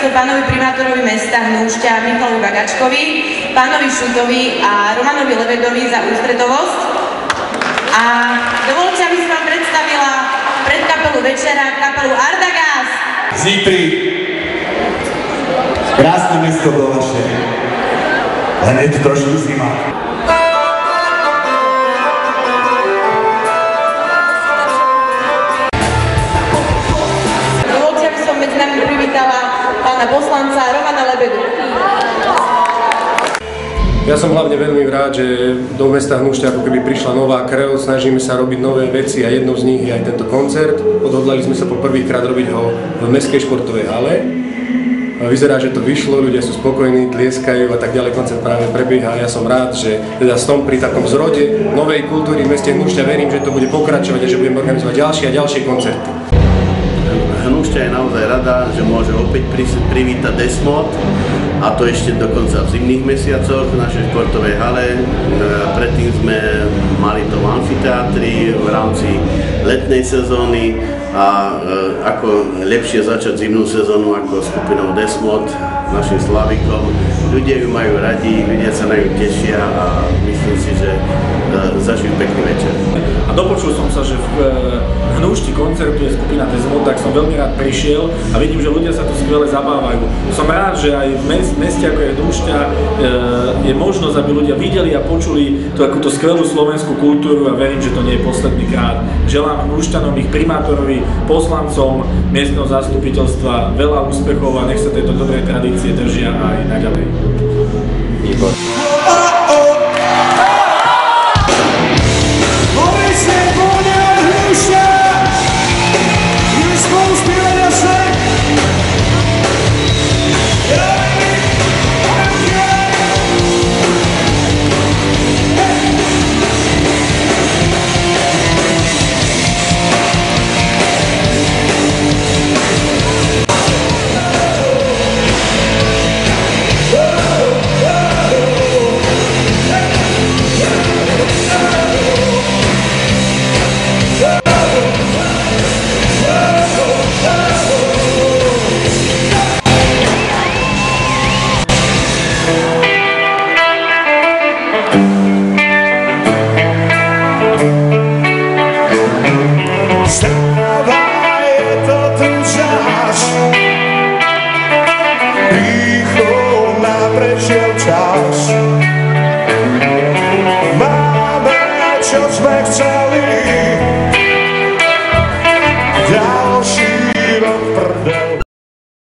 takisto pánovi primátorovi mesta Hnúšťa Michalovi Bagačkovi, pánovi Šutovi a Romanovi Levedovi za ústretovosť. A dovolte, aby som vám predstavila predkapelu večera, kapelu Ardagas. Z Nitry. Krásne mesto bolo vaše. Len je tu trošku zima. Dovolte, aby som medzi nami privítala pána poslanca Romana Lebedu. Ja som hlavne veľmi rád, že do mesta Hnúšťa ako keby prišla nová krv, snažíme sa robiť nové veci a jednou z nich je aj tento koncert. Odhodlali sme sa po prvýkrát robiť ho v mestskej športovej hale. Vyzerá, že to vyšlo, ľudia sú spokojní, tlieskajú a tak ďalej, koncert práve prebieha a ja som rád, že teda som pri takom zrode novej kultúry v meste Hnúšťa, verím, že to bude pokračovať a že budeme organizovať ďalšie a ďalšie koncerty. Hnúšťa je naozaj rada, že môže opäť privítať Desmod, a to ešte dokonca v zimných mesiacoch v našej športovej hale. Predtým sme mali to v amfiteátri v rámci letnej sezóny a ako lepšie začať zimnú sezónu ako skupinou Desmod, našim Slavikom. Ľudia ju majú radi, ľudia sa na ňu tešia a myslím si, že zažijú pekný večer. A dopočul som sa, že v Hnúšti koncertuje skupina Desmod, tak som veľmi rád prišiel a vidím, že ľudia sa tu skvele zabávajú. Som rád, že aj v meste ako je Hnúšťa je možnosť, aby ľudia videli a počuli takúto skvelú slovenskú kultúru a verím, že to nie je posledný krát. Želám Hnúšťanom, ich primátorovi, poslancom miestneho zastupiteľstva veľa úspechov a nech sa tejto dobrej tradície držia aj naďalej. Máme, čo sme chceli.